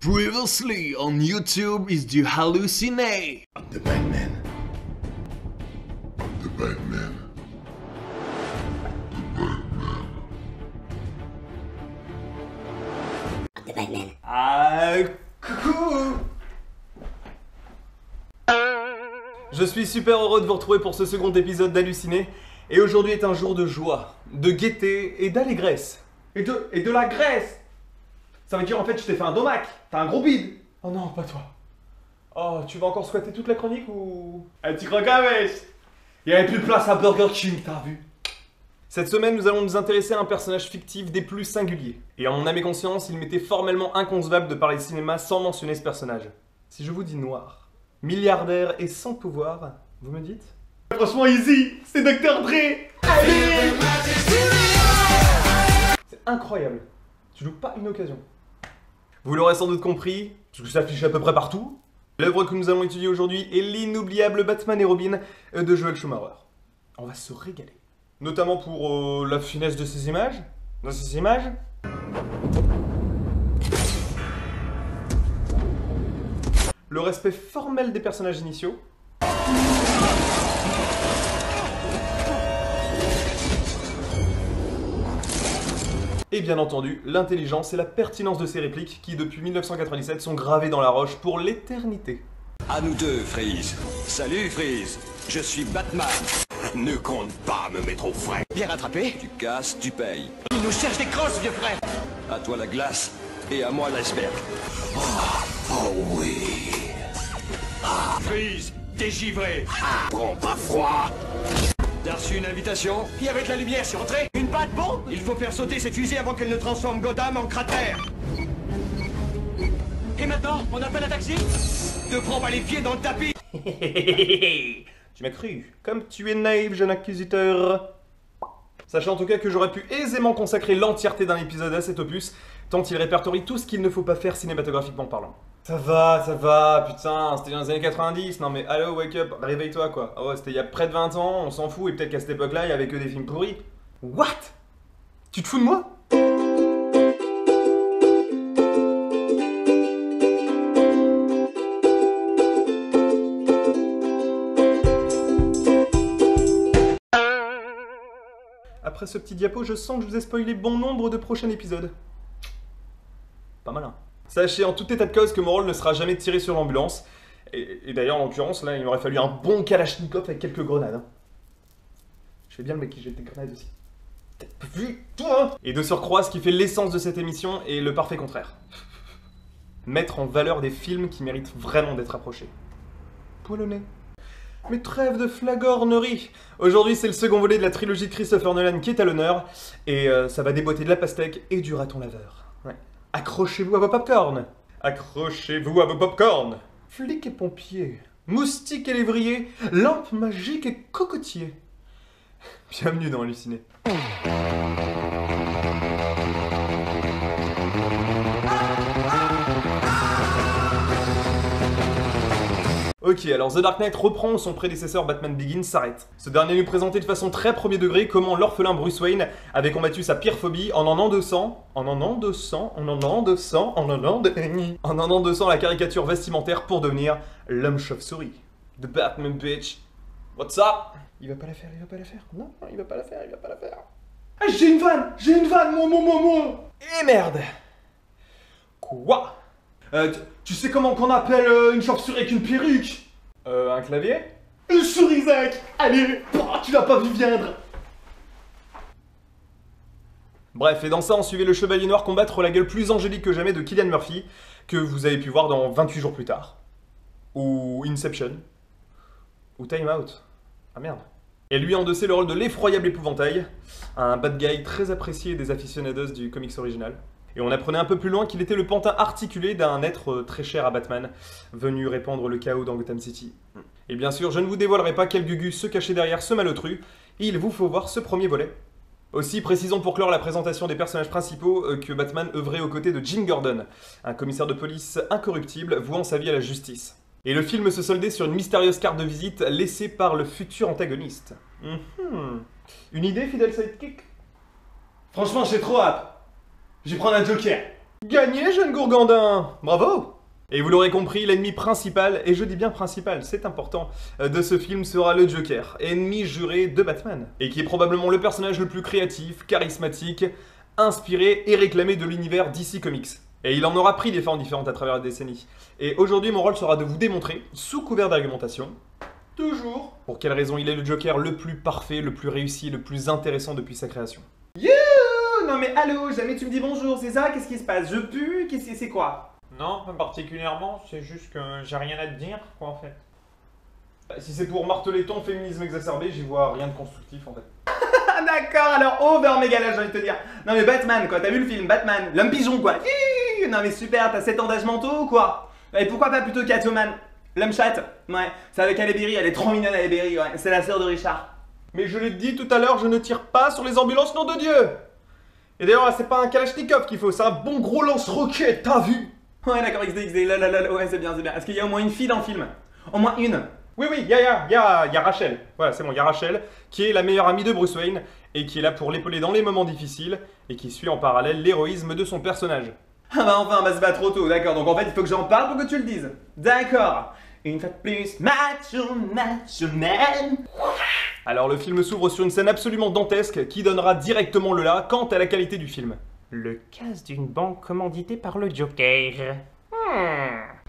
Previously on YouTube is the Hallucinate. I'm the Batman. I'm the Batman. I'm the Batman. Ah, coucou! Je suis super heureux de vous retrouver pour ce second épisode d'Halluciné. Et aujourd'hui est un jour de joie, de gaieté et d'allégresse. Et de la graisse! Ça veut dire en fait je t'ai fait un domac, t'as un gros bide. Oh non, pas toi. Oh, tu vas encore squatter toute la chronique ou... Ah, tu crois qu'à il y avait plus de place à Burger King, t'as vu? Cette semaine, nous allons nous intéresser à un personnage fictif des plus singuliers. Et en mon âme et conscience, il m'était formellement inconcevable de parler cinéma sans mentionner ce personnage. Si je vous dis noir, milliardaire et sans pouvoir, vous me dites? Franchement, easy, c'est Dr. Dre. Allez, c'est incroyable. Tu loupes pas une occasion. Vous l'aurez sans doute compris, parce que ça affiche à peu près partout. L'œuvre que nous allons étudier aujourd'hui est l'inoubliable Batman et Robin de Joel Schumacher. On va se régaler. Notamment pour la finesse de ces images. Dans ces images. Le respect formel des personnages initiaux. Et bien entendu, l'intelligence et la pertinence de ces répliques qui, depuis 1997, sont gravées dans la roche pour l'éternité. À nous deux, Freeze. Salut, Freeze. Je suis Batman. Ne compte pas me mettre au frais. Bien rattrapé. Tu casses, tu payes. Il nous cherche des crosses, vieux frère. À toi la glace et à moi l'iceberg. Oh oui. Freeze, t'es givré. Prends pas froid. T'as reçu une invitation? Et avec la lumière, c'est rentré. Une patte bombe? Il faut faire sauter cette fusée avant qu'elle ne transforme Gotham en cratère. Et maintenant, on appelle un taxi? Ne prends pas les pieds dans le tapis. Tu m'as cru. Comme tu es naïf, jeune inquisiteur. Sachez en tout cas que j'aurais pu aisément consacrer l'entièreté d'un épisode à cet opus, tant il répertorie tout ce qu'il ne faut pas faire cinématographiquement parlant. Ça va, putain, c'était dans les années 90, non mais allô, wake up, réveille-toi quoi. Oh, c'était il y a près de 20 ans, on s'en fout, et peut-être qu'à cette époque-là, il y avait que des films pourris. What? Tu te fous de moi? Après ce petit diapo, je sens que je vous ai spoilé bon nombre de prochains épisodes. Pas malin. Sachez en tout état de cause que mon rôle ne sera jamais de tirer sur l'ambulance. Et d'ailleurs, en l'occurrence, là, il m'aurait fallu un bon Kalachnikov avec quelques grenades. Hein. Je fais bien le mec qui jette des grenades aussi. T'as pas vu, toi? Et de surcroît, ce qui fait l'essence de cette émission est le parfait contraire. Mettre en valeur des films qui méritent vraiment d'être approchés. Poil au nez. Mais trêve de flagornerie. Aujourd'hui, c'est le second volet de la trilogie de Christopher Nolan qui est à l'honneur. Et ça va déboîter de la pastèque et du raton laveur. Ouais. Accrochez-vous à vos popcorn. Accrochez-vous à vos popcorn. Flics et pompiers, moustiques et lévriers, lampes magiques et cocotiers. Bienvenue dans Halluciné. Ok, alors The Dark Knight reprend où son prédécesseur Batman Begins s'arrête. Ce dernier nous présentait de façon très premier degré comment l'orphelin Bruce Wayne avait combattu sa pire phobie en endossant la caricature vestimentaire pour devenir l'homme chauve-souris. The Batman bitch. What's up? Il va pas la faire. Non, il va pas la faire. Ah, j'ai une vanne, moi. Et merde. Quoi? Tu sais comment qu'on appelle une chauve-souris avec une perruque? Un clavier? Une souris, Zach. Allez, tu l'as pas vu viendre. Bref, et dans ça, on suivait le Chevalier Noir combattre la gueule plus angélique que jamais de Cillian Murphy, que vous avez pu voir dans 28 jours plus tard. Ou Inception. Ou Time Out. Ah merde. Et lui endossait le rôle de l'effroyable épouvantail, un bad guy très apprécié des aficionados du comics original. Et on apprenait un peu plus loin qu'il était le pantin articulé d'un être très cher à Batman, venu répandre le chaos dans Gotham City. Et bien sûr, je ne vous dévoilerai pas quel Gugus se cachait derrière ce malotru, il vous faut voir ce premier volet. Aussi, précisons pour clore la présentation des personnages principaux que Batman œuvrait aux côtés de Jim Gordon, un commissaire de police incorruptible vouant sa vie à la justice. Et le film se soldait sur une mystérieuse carte de visite laissée par le futur antagoniste. Une idée, fidèle sidekick? Franchement, j'ai trop hâte. Je vais prendre un joker. Gagné, jeune Gourgandin! Bravo! Et vous l'aurez compris, l'ennemi principal, et je dis bien principal, c'est important, de ce film sera le Joker, ennemi juré de Batman, et qui est probablement le personnage le plus créatif, charismatique, inspiré et réclamé de l'univers DC Comics. Et il en aura pris des formes différentes à travers la décennie. Et aujourd'hui, mon rôle sera de vous démontrer, sous couvert d'argumentation, toujours, pour quelle raison il est le Joker le plus parfait, le plus réussi, le plus intéressant depuis sa création. Youhou! Non mais allô, jamais tu me dis bonjour, c'est ça? Qu'est-ce qui se passe? Je pue? Qu'est-ce que c'est quoi? Non, pas particulièrement, c'est juste que j'ai rien à te dire, quoi, en fait. Si c'est pour marteler ton féminisme exacerbé, j'y vois rien de constructif en fait. Ah d'accord, alors over méga là, j'ai envie de te dire. Non mais Batman quoi, t'as vu le film Batman? L'homme pigeon quoi. Hihi, non mais super, t'as 7 ans d'âge mentaux ou quoi? Et pourquoi pas plutôt Catwoman? L'homme chatte? Ouais, c'est avec Halle Berry, elle est trop mignonne Halle Berry, ouais, c'est la sœur de Richard. Mais je l'ai dit tout à l'heure, je ne tire pas sur les ambulances, nom de Dieu! Et d'ailleurs, c'est pas un Kalachnikov qu'il faut, c'est un bon gros lance-roquette, t'as vu? Ouais d'accord, XD, là, ouais c'est bien. Est-ce qu'il y a au moins une fille dans le film? Au moins une? Oui, il y a Rachel. Voilà, c'est bon, il y a Rachel, qui est la meilleure amie de Bruce Wayne, et qui est là pour l'épauler dans les moments difficiles, et qui suit en parallèle l'héroïsme de son personnage. Ah bah enfin, bah c'est pas trop tôt, d'accord, donc en fait il faut que j'en parle pour que tu le dises. D'accord. Une fois de plus, macho man. Alors le film s'ouvre sur une scène absolument dantesque, qui donnera directement le là quant à la qualité du film. Le casse d'une banque commanditée par le Joker.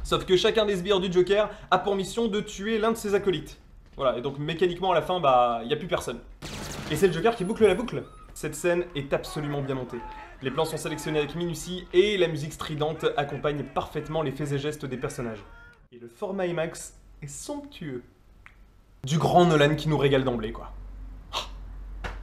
Sauf que chacun des sbires du Joker a pour mission de tuer l'un de ses acolytes. Voilà, et donc mécaniquement à la fin, bah, y a plus personne. Et c'est le Joker qui boucle la boucle. Cette scène est absolument bien montée. Les plans sont sélectionnés avec minutie et la musique stridente accompagne parfaitement les faits et gestes des personnages. Et le format IMAX est somptueux. Du grand Nolan qui nous régale d'emblée, quoi.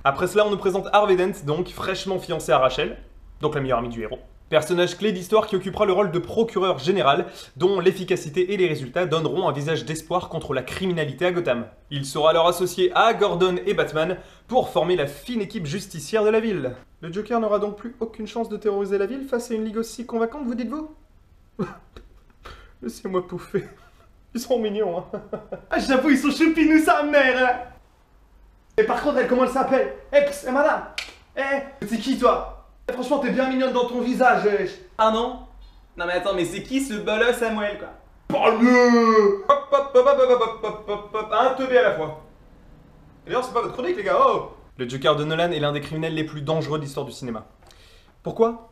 Après cela, on nous présente Harvey Dent, donc fraîchement fiancé à Rachel, donc la meilleure amie du héros. Personnage clé d'histoire qui occupera le rôle de procureur général, dont l'efficacité et les résultats donneront un visage d'espoir contre la criminalité à Gotham. Il sera alors associé à Gordon et Batman pour former la fine équipe justicière de la ville. Le Joker n'aura donc plus aucune chance de terroriser la ville face à une ligue aussi convaincante, vous dites-vous? Laissez-moi pouffer. Ils sont mignons, hein. Ah j'avoue, ils sont choupinous sa mère. Et par contre, comment elle s'appelle? Madame. C'est qui toi? Franchement, t'es bien mignonne dans ton visage. Ah non? Non mais attends, mais c'est qui ce bolo Samuel quoi? Parle-mieux! Hop, hop, hop, hop, hop, hop, hop, hop, un teubé à la fois. Et d'ailleurs, c'est pas votre chronique, les gars, oh! Le Joker de Nolan est l'un des criminels les plus dangereux de l'histoire du cinéma. Pourquoi?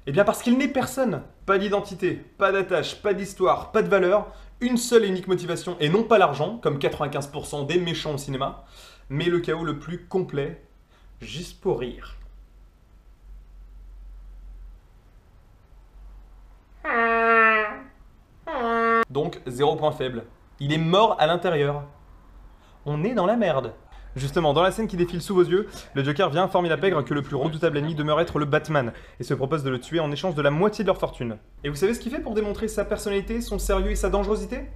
Eh bien parce qu'il n'est personne. Pas d'identité, pas d'attache, pas d'histoire, pas de valeur, une seule et unique motivation, et non pas l'argent, comme 95% des méchants au cinéma, mais le chaos le plus complet, juste pour rire. Donc, 0 point faible. Il est mort à l'intérieur. On est dans la merde. Justement, dans la scène qui défile sous vos yeux, le Joker vient informer la pègre que le plus redoutable ennemi demeure être le Batman, et se propose de le tuer en échange de la moitié de leur fortune. Et vous savez ce qu'il fait pour démontrer sa personnalité, son sérieux et sa dangerosité?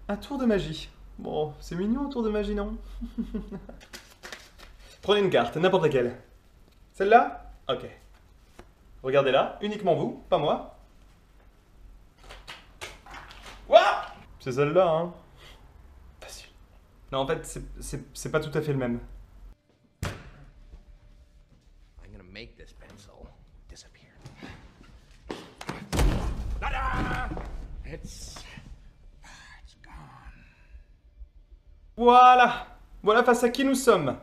Un tour de magie. Bon, c'est mignon un tour de magie, non? Prenez une carte, n'importe laquelle. Celle-là? Ok. Regardez-la, uniquement vous, pas moi. Ouah! C'est celle-là, hein. Facile. Non, en fait, c'est pas tout à fait le même. I'm gonna make this pencil disappear. It's gone. Voilà! Voilà face à qui nous sommes.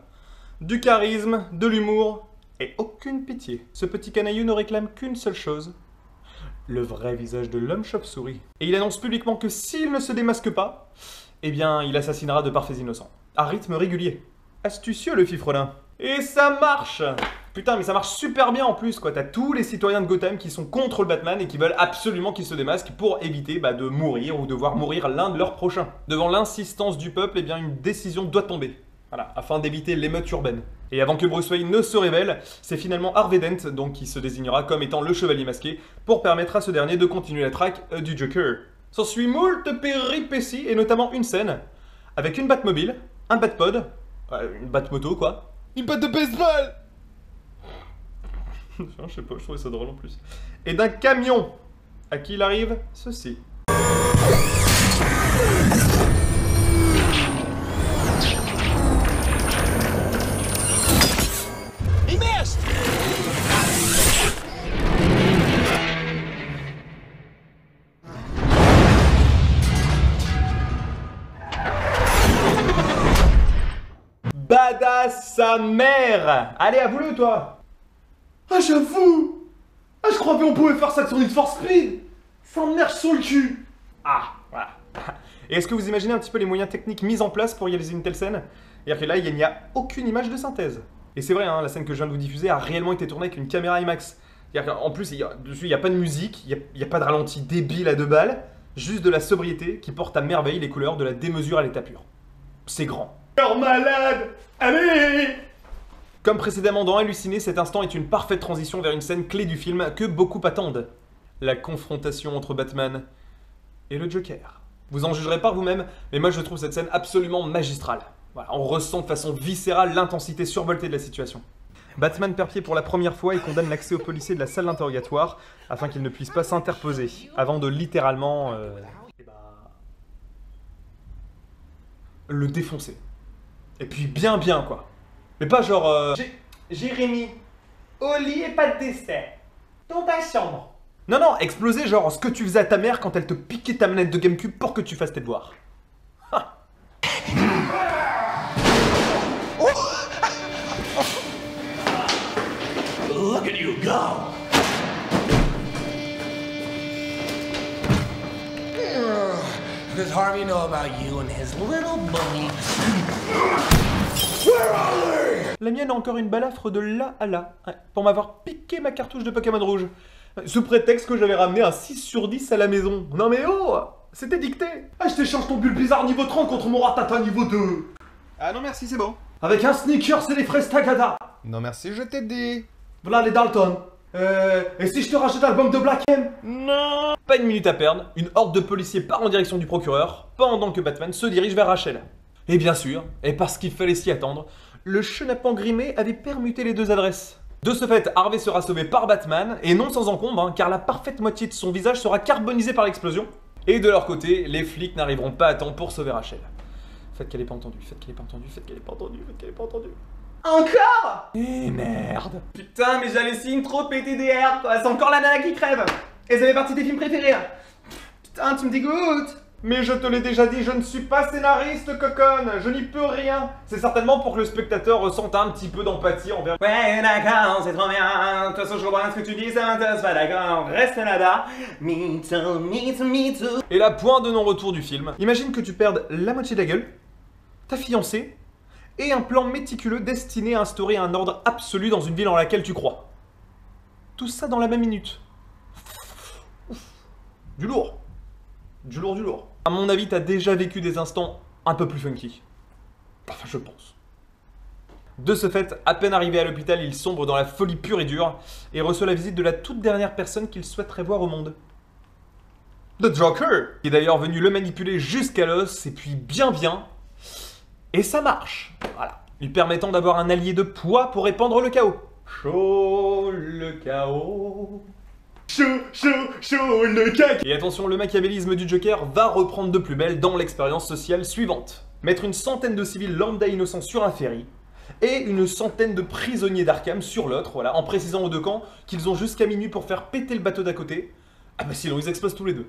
Du charisme, de l'humour et aucune pitié. Ce petit canaillou ne réclame qu'une seule chose. Le vrai visage de l'homme chauve-souris. Et il annonce publiquement que s'il ne se démasque pas, eh bien, il assassinera de parfaits innocents. À rythme régulier. Astucieux, le fifrelin. Et ça marche! Putain, mais ça marche super bien en plus, quoi. T'as tous les citoyens de Gotham qui sont contre le Batman et qui veulent absolument qu'il se démasque pour éviter de mourir ou de voir mourir l'un de leurs prochains. Devant l'insistance du peuple, eh bien, une décision doit tomber. Voilà, afin d'éviter l'émeute urbaine. Et avant que Bruce Wayne ne se révèle, c'est finalement Harvey Dent, donc qui se désignera comme étant le chevalier masqué, pour permettre à ce dernier de continuer la traque du Joker. S'ensuit moult péripéties, et notamment une scène, avec une Batmobile, un Batpod, une Batmoto quoi, une batte de baseball. Je sais pas, je trouvais ça drôle en plus. Et d'un camion, à qui il arrive ceci. Badass sa mère. Allez, avoue-le, toi. Ah, j'avoue. Ah, je croyais on pouvait faire ça sur Need for Speed. Ça me marche sur le cul. Ah, voilà. Et est-ce que vous imaginez un petit peu les moyens techniques mis en place pour réaliser une telle scène? C'est-à-dire que là, il n'y a aucune image de synthèse. Et c'est vrai, hein, la scène que je viens de vous diffuser a réellement été tournée avec une caméra IMAX. C'est-à-dire qu'en plus, dessus, il n'y a pas de musique, il n'y a pas de ralenti débile à 2 balles, juste de la sobriété qui porte à merveille les couleurs de la démesure à l'état pur. C'est grand. Cœur malade. Allez. Comme précédemment dans Halluciné, cet instant est une parfaite transition vers une scène clé du film que beaucoup attendent. La confrontation entre Batman et le Joker. Vous en jugerez par vous-même, mais moi je trouve cette scène absolument magistrale. Voilà, on ressent de façon viscérale l'intensité survoltée de la situation. Batman perd pied pour la première fois et condamne l'accès aux policiers de la salle d'interrogatoire afin qu'ils ne puissent pas s'interposer, avant de littéralement... le défoncer. Et puis bien quoi. Mais pas genre... Jérémy, au lit et pas de dessert. Dans ta chambre. Non, exploser genre ce que tu faisais à ta mère quand elle te piquait ta manette de Gamecube pour que tu fasses tes devoirs. Ah. Look at you go! What does Harvey know about you and his little bunny? La mienne a encore une balafre de là à là, pour m'avoir piqué ma cartouche de Pokémon rouge. Sous prétexte que j'avais ramené un 6 sur 10 à la maison. Non mais oh, c'était dicté. Ah, je t'échange ton Bulbizarre niveau 30 contre mon Ratata niveau 2. Ah non merci, c'est bon. Avec un sneaker, c'est les fraises Tagada. Non merci, je t'ai dit. Voilà les Dalton. Et si je te rajoute l'album de Black M? Non. Pas une minute à perdre, une horde de policiers part en direction du procureur, pendant que Batman se dirige vers Rachel. Et bien sûr, et parce qu'il fallait s'y attendre, le chenapan grimé avait permuté les 2 adresses. De ce fait, Harvey sera sauvé par Batman, et non sans encombre, hein, car la parfaite moitié de son visage sera carbonisée par l'explosion. Et de leur côté, les flics n'arriveront pas à temps pour sauver Rachel. Faites qu'elle ait pas entendu, faites qu'elle ait pas entendu, faites qu'elle ait pas entendu, faites qu'elle ait pas entendu. Encore? Eh merde. Putain, mais j'allais signer trop PTDR, quoi. C'est encore la nana qui crève. Et ça fait partie des films préférés. Putain, tu me dégoûtes. Mais je te l'ai déjà dit, je ne suis pas scénariste, coconne, je n'y peux rien. C'est certainement pour que le spectateur ressente un petit peu d'empathie envers... Ouais, d'accord, c'est trop bien. De toute façon, je comprends ce que tu dis, ça m'intéresse pas, d'accord. Reste là-bas. Me too, me too, me too. Et la point de non-retour du film, imagine que tu perdes la moitié de la gueule, ta fiancée, et un plan méticuleux destiné à instaurer un ordre absolu dans une ville en laquelle tu crois. Tout ça dans la même minute. Ouf. Du lourd. Du lourd, du lourd. À mon avis, t'as déjà vécu des instants un peu plus funky. Enfin, je pense. De ce fait, à peine arrivé à l'hôpital, il sombre dans la folie pure et dure et reçoit la visite de la toute dernière personne qu'il souhaiterait voir au monde. The Joker, qui est d'ailleurs venu le manipuler jusqu'à l'os, et puis bien. Et ça marche. Voilà. Lui permettant d'avoir un allié de poids pour répandre le chaos. Chaud le chaos. Chaud, le cac. Et attention, le machiavélisme du Joker va reprendre de plus belle dans l'expérience sociale suivante. Mettre une centaine de civils lambda innocents sur un ferry, et une centaine de prisonniers d'Arkham sur l'autre, voilà, en précisant aux 2 camps qu'ils ont jusqu'à minuit pour faire péter le bateau d'à côté. Ah bah sinon ils explosent tous les 2.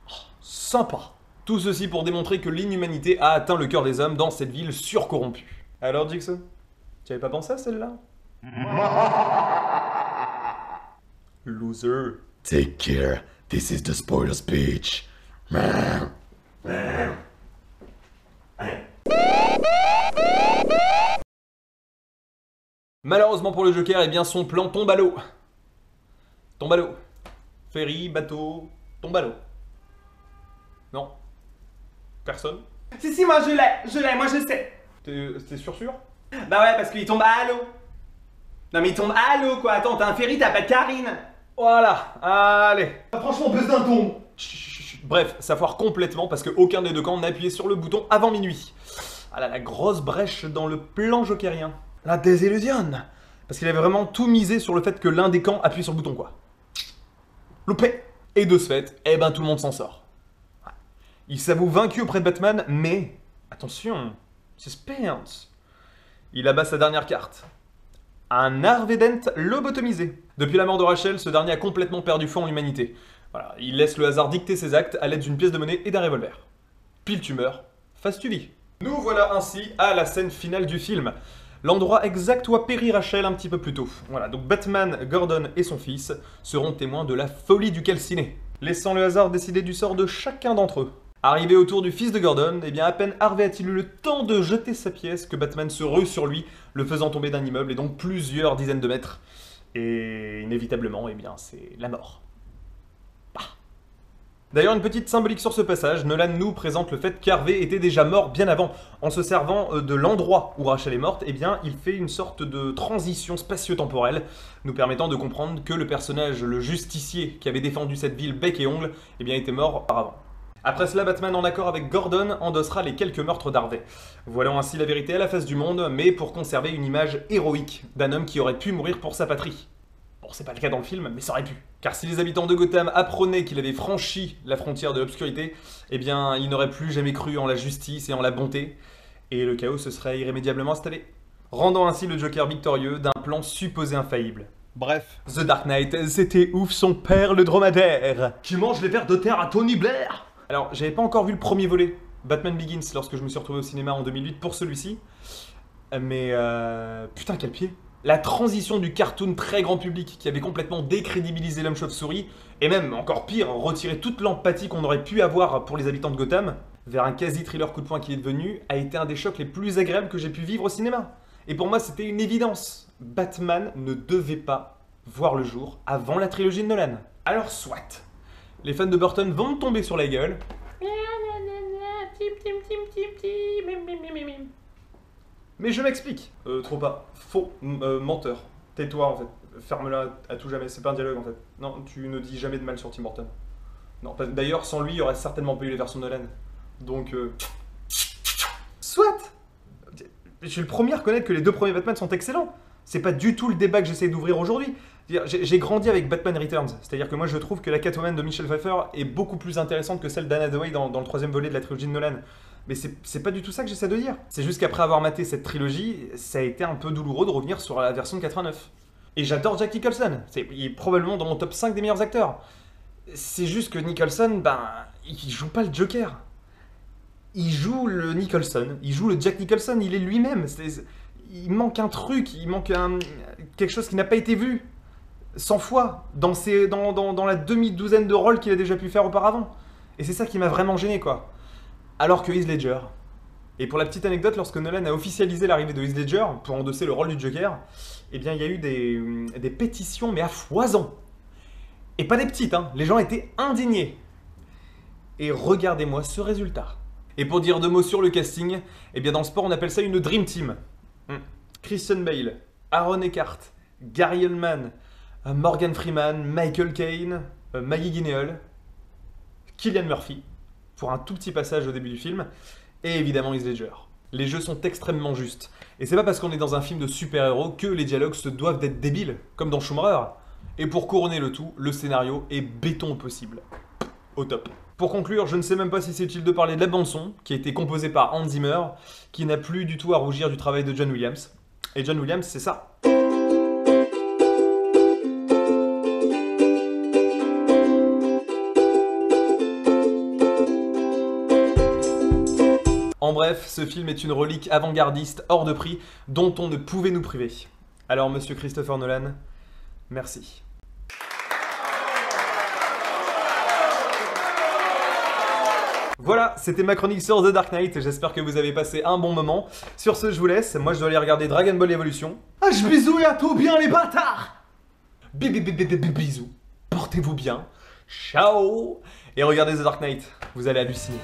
Oh, sympa. Tout ceci pour démontrer que l'inhumanité a atteint le cœur des hommes dans cette ville surcorrompue. Alors Jigsaw, tu avais pas pensé à celle-là? Loser. Take care. This is the spoiler speech. Malheureusement pour le Joker, eh bien son plan tombe à l'eau. Tombe à l'eau. Ferry, bateau, tombe à l'eau. Non. Personne. Si, moi je l'ai, moi je sais. T'es sûr? Bah ouais, parce qu'il tombe à l'eau. Non mais il tombe à l'eau quoi, attends, t'as un ferry, t'as pas de Karine. Voilà, allez. Franchement, baisse d'un ton. Bref, ça foire complètement parce qu'aucun des 2 camps n'a appuyé sur le bouton avant minuit. Ah là, la grosse brèche dans le plan jokerien. La désillusion. Parce qu'il avait vraiment tout misé sur le fait que l'un des camps appuie sur le bouton, quoi. Loupé. Et de ce fait, eh ben tout le monde s'en sort. Il s'avoue vaincu auprès de Batman, mais... Attention, suspense. Il abat sa dernière carte. Un Harvey Dent lobotomisé. Depuis la mort de Rachel, ce dernier a complètement perdu foi en l'humanité. Voilà, il laisse le hasard dicter ses actes à l'aide d'une pièce de monnaie et d'un revolver. Pile tu meurs, face tu vis. Nous voilà ainsi à la scène finale du film. l'endroit exact où a péri Rachel un petit peu plus tôt. Voilà, donc Batman, Gordon et son fils seront témoins de la folie du calciné, laissant le hasard décider du sort de chacun d'entre eux. Arrivé autour du fils de Gordon, eh bien à peine Harvey a-t-il eu le temps de jeter sa pièce que Batman se rue sur lui, le faisant tomber d'un immeuble et donc plusieurs dizaines de mètres. Et inévitablement, eh bien c'est la mort. D'ailleurs, une petite symbolique sur ce passage, Nolan nous présente le fait qu'Harvey était déjà mort bien avant. En se servant de l'endroit où Rachel est morte, eh bien, il fait une sorte de transition spatio-temporelle, nous permettant de comprendre que le personnage, le justicier qui avait défendu cette ville bec et ongle, eh bien, était mort auparavant. Après cela, Batman, en accord avec Gordon, endossera les quelques meurtres d'Harvey. Voilant ainsi la vérité à la face du monde, mais pour conserver une image héroïque d'un homme qui aurait pu mourir pour sa patrie. Bon, c'est pas le cas dans le film, mais ça aurait pu. Car si les habitants de Gotham apprenaient qu'il avait franchi la frontière de l'obscurité, eh bien, ils n'auraient plus jamais cru en la justice et en la bonté, et le chaos se serait irrémédiablement installé, rendant ainsi le Joker victorieux d'un plan supposé infaillible. Bref, The Dark Knight, c'était ouf son père le dromadaire, qui mange les vers de terre à Tony Blair. Alors, j'avais pas encore vu le premier volet, Batman Begins, lorsque je me suis retrouvé au cinéma en 2008 pour celui-ci, mais putain quel pied. La transition du cartoon très grand public qui avait complètement décrédibilisé l'homme chauve-souris, et même, encore pire, retiré toute l'empathie qu'on aurait pu avoir pour les habitants de Gotham, vers un quasi-thriller coup de poing qui est devenu, a été un des chocs les plus agréables que j'ai pu vivre au cinéma. Et pour moi, c'était une évidence. Batman ne devait pas voir le jour avant la trilogie de Nolan. Alors soit, les fans de Burton vont tomber sur la gueule, mais je m'explique. Trop pas. Faux. Menteur. Tais-toi en fait. Ferme-la à tout jamais. C'est pas un dialogue en fait. Non, tu ne dis jamais de mal sur Tim Burton. Non, d'ailleurs, sans lui, il y aurait certainement pas eu les versions de Nolan. Donc, soit. Je suis le premier à reconnaître que les deux premiers Batman sont excellents. C'est pas du tout le débat que j'essaie d'ouvrir aujourd'hui. J'ai grandi avec Batman Returns. C'est-à-dire que moi, je trouve que la Catwoman de Michelle Pfeiffer est beaucoup plus intéressante que celle d'Anne Hathaway dans le troisième volet de la trilogie de Nolan. Mais c'est pas du tout ça que j'essaie de dire. C'est juste qu'après avoir maté cette trilogie, ça a été un peu douloureux de revenir sur la version de 89. Et j'adore Jack Nicholson. Il est probablement dans mon top 5 des meilleurs acteurs. C'est juste que Nicholson, ben, il joue pas le Joker. Il joue le Nicholson. Il joue le Jack Nicholson. Il est lui-même. Il manque un truc. Il manque quelque chose qui n'a pas été vu 100 fois dans la demi-douzaine de rôles qu'il a déjà pu faire auparavant. Et c'est ça qui m'a vraiment gêné, quoi. Alors que Heath Ledger. Et pour la petite anecdote, lorsque Nolan a officialisé l'arrivée de Heath Ledger pour endosser le rôle du Joker, eh bien il y a eu des pétitions, mais à foison. Et pas des petites, hein. Les gens étaient indignés. Et regardez-moi ce résultat. Et pour dire deux mots sur le casting, eh bien dans le sport on appelle ça une Dream Team. Christian Bale, Aaron Eckhart, Gary Oldman, Morgan Freeman, Michael Caine, Maggie Gyllenhaal, Cillian Murphy, pour un tout petit passage au début du film, et évidemment Heath Ledger. Les jeux sont extrêmement justes. Et c'est pas parce qu'on est dans un film de super-héros que les dialogues se doivent d'être débiles, comme dans Schumacher. Et pour couronner le tout, le scénario est béton au possible. Au top. Pour conclure, je ne sais même pas si c'est utile de parler de la bande-son, qui a été composée par Hans Zimmer, qui n'a plus du tout à rougir du travail de John Williams. Et John Williams, c'est ça. En bref, ce film est une relique avant-gardiste hors de prix dont on ne pouvait nous priver. Alors, monsieur Christopher Nolan, merci. Voilà, c'était ma chronique sur The Dark Knight, j'espère que vous avez passé un bon moment. Sur ce, je vous laisse, moi je dois aller regarder Dragon Ball Evolution. Ah, je bisouille à tout bien les bâtards. Bisous, portez-vous bien, ciao. Et regardez The Dark Knight, vous allez halluciner.